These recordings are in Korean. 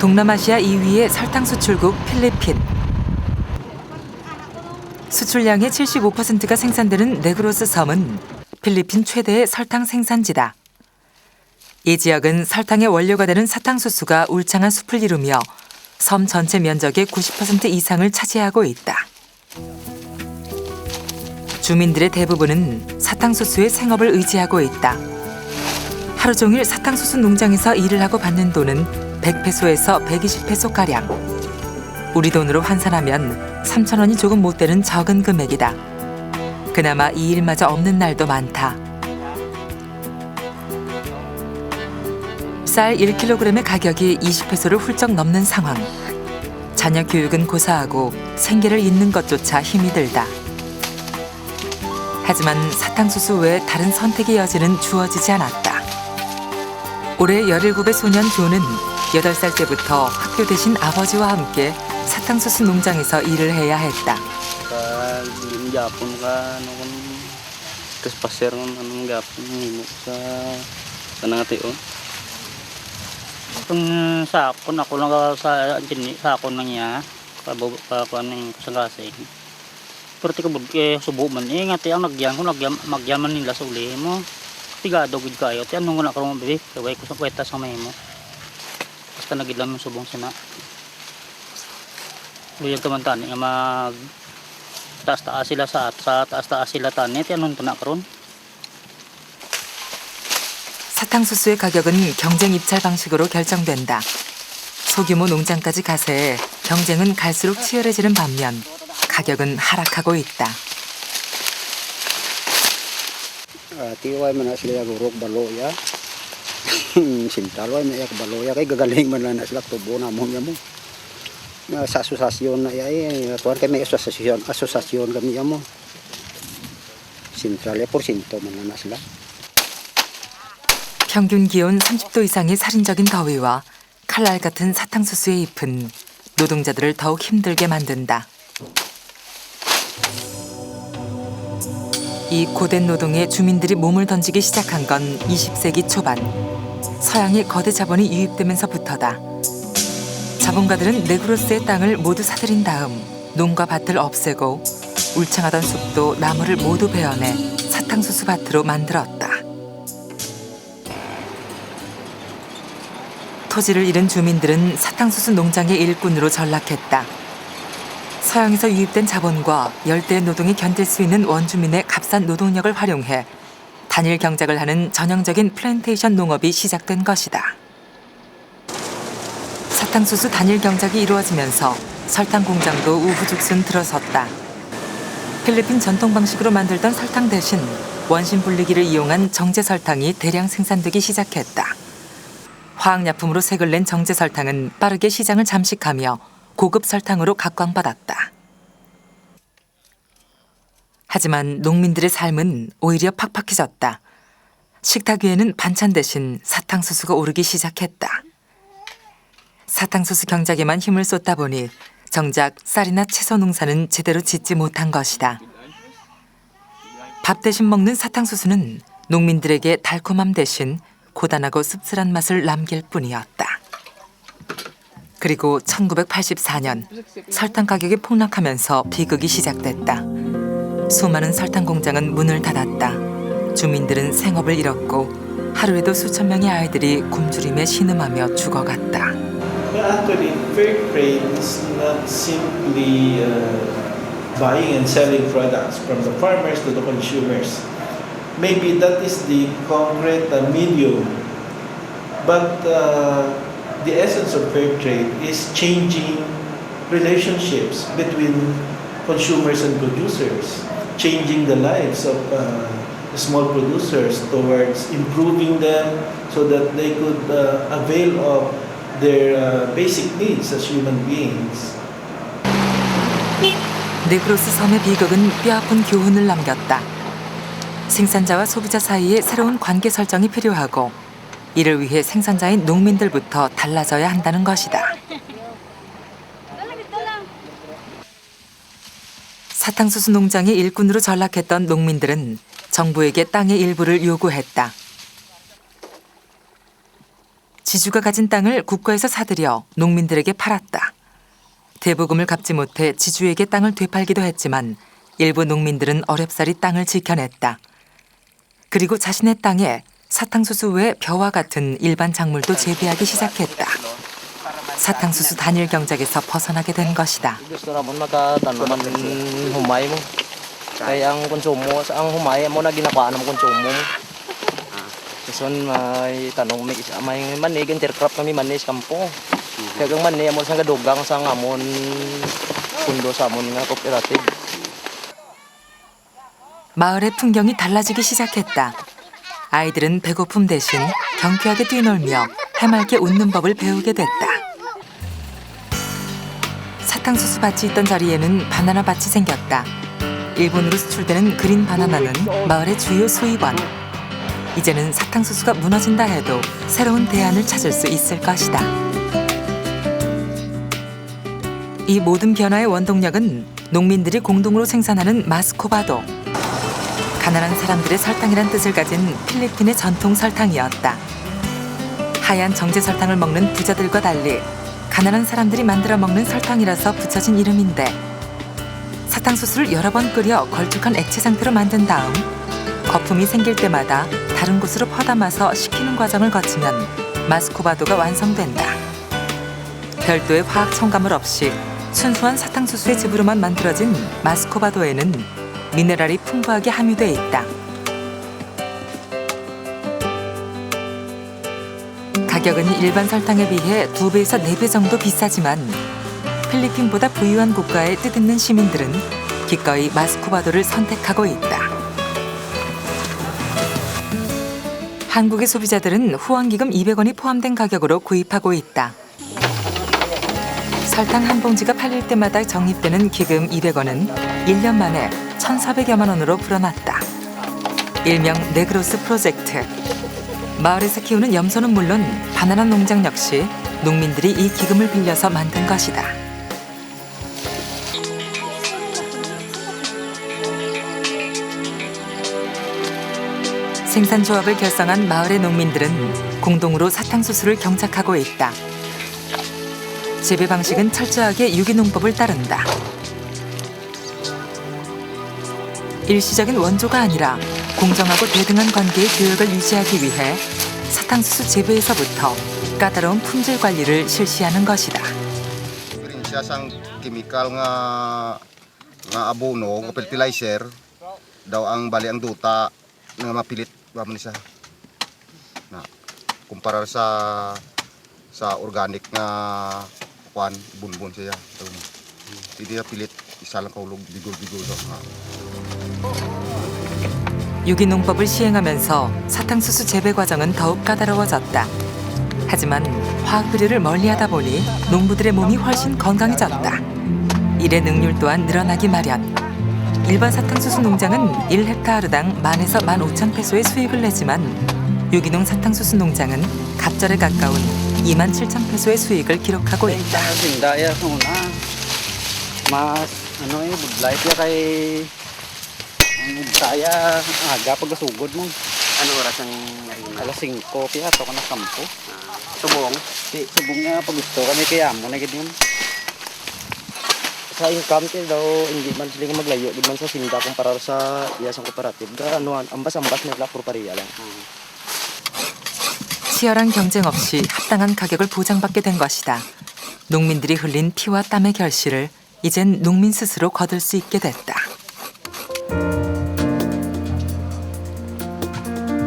동남아시아 2위의 설탕 수출국 필리핀. 수출량의 75%가 생산되는 네그로스 섬은 필리핀 최대의 설탕 생산지다. 이 지역은 설탕의 원료가 되는 사탕수수가 울창한 숲을 이루며 섬 전체 면적의 90% 이상을 차지하고 있다. 주민들의 대부분은 사탕수수의 생업을 의지하고 있다. 하루 종일 사탕수수 농장에서 일을 하고 받는 돈은 100페소에서 120페소가량. 우리 돈으로 환산하면 3,000원이 조금 못 되는 적은 금액이다. 그나마 이 일마저 없는 날도 많다. 쌀 1kg의 가격이 20페소를 훌쩍 넘는 상황. 자녀 교육은 고사하고 생계를 잇는 것조차 힘이 들다. 하지만 사탕수수 외에 다른 선택의 여지는 주어지지 않았다. 올해 17의 소년 조는 8살 때부터 학교 대신 아버지와 함께 사탕수수 농장에서 일을 해야 했다. Kung sakon ako lang sa sakon lang niya kabubuan ng kasangkasing. Pero tika bud subo man ngati ang magyan man nila sa uli mo. Tigado gid kayo ti anong na karon bebe kaway ko sa kweta sa may mo. Basta nagidlam yung subong sina. Buyan taman tani nga mag taas-taas sila sa taas-taas sila tani ti anong tuna karon. 사탕수수의 가격은 경쟁 입찰 방식으로 결정된다. 소규모 농장까지 가세해 경쟁은 갈수록 치열해지는 반면 가격은 하락하고 있다. Tiwai man na sila gurok baloya. Sintalway na yak baloya kay gagaling man na sila tubo na mo niya mo. Sa asosasyon na ay tuwan kay may asosasyon kami mo. Sintalya porsyento man na sila. 평균 기온 30도 이상의 살인적인 더위와 칼날 같은 사탕수수의 잎은 노동자들을 더욱 힘들게 만든다. 이 고된 노동에 주민들이 몸을 던지기 시작한 건 20세기 초반. 서양의 거대 자본이 유입되면서부터다. 자본가들은 네그로스의 땅을 모두 사들인 다음 농가 밭을 없애고 울창하던 숲도 나무를 모두 베어내 사탕수수 밭으로 만들었다. 토지를 잃은 주민들은 사탕수수 농장의 일꾼으로 전락했다. 서양에서 유입된 자본과 열대의 노동에 견딜 수 있는 원주민의 값싼 노동력을 활용해 단일 경작을 하는 전형적인 플랜테이션 농업이 시작된 것이다. 사탕수수 단일 경작이 이루어지면서 설탕 공장도 우후죽순 들어섰다. 필리핀 전통 방식으로 만들던 설탕 대신 원심 분리기를 이용한 정제 설탕이 대량 생산되기 시작했다. 화학약품으로 색을 낸 정제 설탕은 빠르게 시장을 잠식하며 고급 설탕으로 각광받았다. 하지만 농민들의 삶은 오히려 팍팍해졌다. 식탁 위에는 반찬 대신 사탕수수가 오르기 시작했다. 사탕수수 경작에만 힘을 쏟다 보니 정작 쌀이나 채소 농사는 제대로 짓지 못한 것이다. 밥 대신 먹는 사탕수수는 농민들에게 달콤함 대신 고단하고 씁쓸한 맛을 남길 뿐이었다. 그리고 1984년 설탕 가격이 폭락하면서 비극이 시작됐다. 수많은 설탕 공장은 문을 닫았다. 주민들은 생업을 잃었고 하루에도 수천 명의 아이들이 굶주림에 신음하며 죽어갔다. Actually, fair trade is not simply buying and selling products from the farmers to the consumers. Maybe that is the concrete medium, but the essence of fair trade is changing relationships between consumers and producers, changing the lives of small producers towards improving them so that they could avail of their basic needs as human beings. 네그로스 섬의 비극은 뼈아픈 교훈을 남겼다. 생산자와 소비자 사이에 새로운 관계 설정이 필요하고 이를 위해 생산자인 농민들부터 달라져야 한다는 것이다. 사탕수수 농장의 일꾼으로 전락했던 농민들은 정부에게 땅의 일부를 요구했다. 지주가 가진 땅을 국가에서 사들여 농민들에게 팔았다. 대부금을 갚지 못해 지주에게 땅을 되팔기도 했지만 일부 농민들은 어렵사리 땅을 지켜냈다. 그리고 자신의 땅에 사탕수수 외 벼와 같은 일반 작물도 재배하기 시작했다. 사탕수수 단일 경작에서 벗어나게 된 것이다. Gusto na mo magkatanaman humay mo. Kaya ang konsumo, ang humay mo na ginakuha ng konsumo mo. Kason may tanong may manig intercrop kami manis kampo. Kaya kung mani mo sa gadugang sa ngamon pundo sa amon nga cooperative. 마을의 풍경이 달라지기 시작했다. 아이들은 배고픔 대신 경쾌하게 뛰놀며 해맑게 웃는 법을 배우게 됐다. 사탕수수 밭이 있던 자리에는 바나나 밭이 생겼다. 일본으로 수출되는 그린 바나나는 마을의 주요 수입원. 이제는 사탕수수가 무너진다 해도 새로운 대안을 찾을 수 있을 것이다. 이 모든 변화의 원동력은 농민들이 공동으로 생산하는 마스코바도. 가난한 사람들의 설탕이란 뜻을 가진 필리핀의 전통 설탕이었다. 하얀 정제 설탕을 먹는 부자들과 달리 가난한 사람들이 만들어 먹는 설탕이라서 붙여진 이름인데 사탕수수를 여러 번 끓여 걸쭉한 액체 상태로 만든 다음 거품이 생길 때마다 다른 곳으로 퍼담아서 식히는 과정을 거치면 마스코바도가 완성된다. 별도의 화학 첨가물 없이 순수한 사탕수수의 즙으로만 만들어진 마스코바도에는 미네랄이 풍부하게 함유되어 있다. 가격은 일반 설탕에 비해 2배에서 4배 정도 비싸지만 필리핀보다 부유한 국가의 뜻있는 시민들은 기꺼이 마스코바도를 선택하고 있다. 한국의 소비자들은 후원기금 200원이 포함된 가격으로 구입하고 있다. 설탕 한 봉지가 팔릴 때마다 적립되는 기금 200원은 1년 만에 1,400여만 원으로 불어났다. 일명 네그로스 프로젝트. 마을에서 키우는 염소는 물론 바나나 농장 역시 농민들이 이 기금을 빌려서 만든 것이다. 생산조합을 결성한 마을의 농민들은 공동으로 사탕수수를 경작하고 있다. 재배 방식은 철저하게 유기농법을 따른다. 일시적인 원조가 아니라 공정하고 대등한 관계의 교역을 유지하기 위해 사탕수수 재배에서부터 까다로운 품질 관리를 실시하는 것이다. Rin siya sang chemical nga abono, nga fertilizer daw ang bali ang duta nga mapilit ba man siya. Na kumpara sa organic nga kwan bunbun siya. Hindi na pilit isa lang kaulog bigol-bigol daw. 유기농법을 시행하면서 사탕수수 재배 과정은 더욱 까다로워졌다. 하지만 화학 비료를 멀리하다 보니 농부들의 몸이 훨씬 건강해졌다. 일의 능률 또한 늘어나기 마련. 일반 사탕수수 농장은 1헥타르당 10,000에서 15,000페소의 수익을 내지만 유기농 사탕수수 농장은 갑절에 가까운 27,000페소의 수익을 기록하고 있다. Saya aga pagkasugod mo. Ano oras ang Alas 5 piya to ka na kampo. subong? Subong nga pag gusto kami kaya mo na ganyan. Sa income daw hindi man sila maglayo di man sa sinda kumpara sa iyasang cooperative. Ano ambas-ambas nila puro pariya lang. 치열한 경쟁 없이 합당한 가격을 보장받게 된 것이다. 농민들이 흘린 피와 땀의 결실을 이젠 농민 스스로 거둘 수 있게 됐다.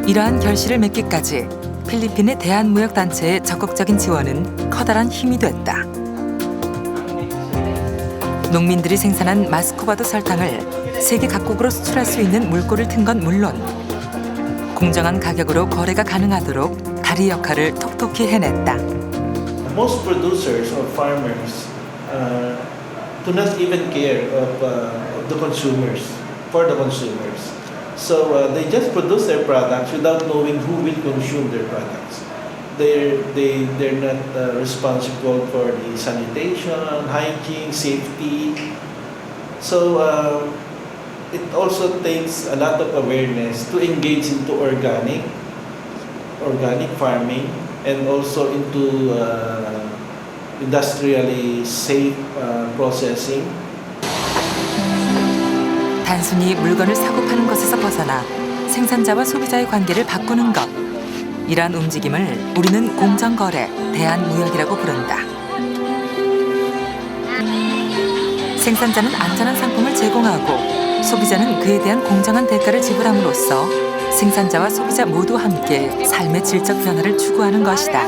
이러한 결실을 맺기까지 필리핀의 대한무역단체의 적극적인 지원은 커다란 힘이 됐다. 농민들이 생산한 마스코바도 설탕을 세계 각국으로 수출할 수 있는 물꼬를 튼 건 물론 공정한 가격으로 거래가 가능하도록 다리 역할을 톡톡히 해냈다. Most producers or farmers do not even care of the consumers, for the consumers. So they just produce their products without knowing who will consume their products. They're not responsible for the sanitation, hygiene, safety. So it also takes a lot of awareness to engage into organic farming and also into industrially safe processing. 단순히 물건을 사고 파는 것에서 벗어나 생산자와 소비자의 관계를 바꾸는 것. 이러한 움직임을 우리는 공정거래, 대한무역이라고 부른다. 생산자는 안전한 상품을 제공하고 소비자는 그에 대한 공정한 대가를 지불함으로써 생산자와 소비자 모두 함께 삶의 질적 변화를 추구하는 것이다.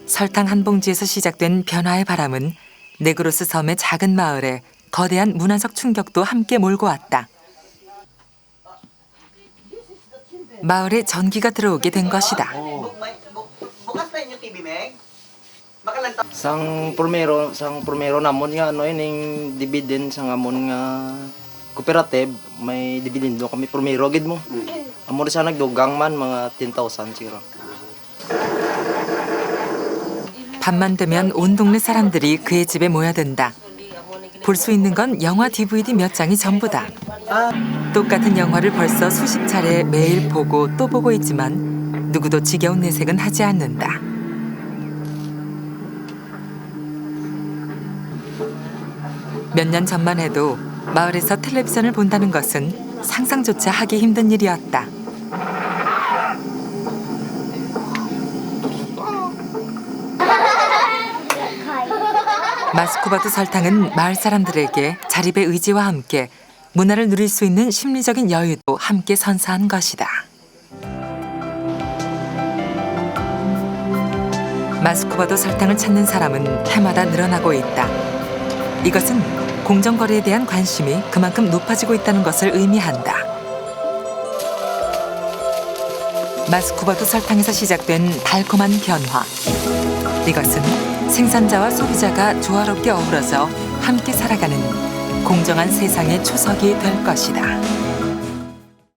설탕 한 봉지에서 시작된 변화의 바람은 네그로스 섬의 작은 마을에 거대한 문화적 충격도 함께 몰고 왔다. 마을에 전기가 들어오게 된 것이다. Sang primero namon nga ano ining dividend sang amon nga cooperative may dividend do kami primero gid mo. Amo sa nagdugang man mga 10,000 siguro. 밤만 되면 온 동네 사람들이 그의 집에 모여든다. 볼 수 있는 건 영화 DVD 몇 장이 전부다. 똑같은 영화를 벌써 수십 차례 매일 보고 또 보고 있지만 누구도 지겨운 내색은 하지 않는다. 몇 년 전만 해도 마을에서 텔레비전을 본다는 것은 상상조차 하기 힘든 일이었다. 마스코바도 설탕은 마을 사람들에게 자립의 의지와 함께 문화를 누릴 수 있는 심리적인 여유도 함께 선사한 것이다. 마스코바도 설탕을 찾는 사람은 해마다 늘어나고 있다. 이것은 공정거래에 대한 관심이 그만큼 높아지고 있다는 것을 의미한다. 마스코바도 설탕에서 시작된 달콤한 변화. 이것은 생산자와 소비자가 조화롭게 어우러져 함께 살아가는 공정한 세상의 초석이 될 것이다.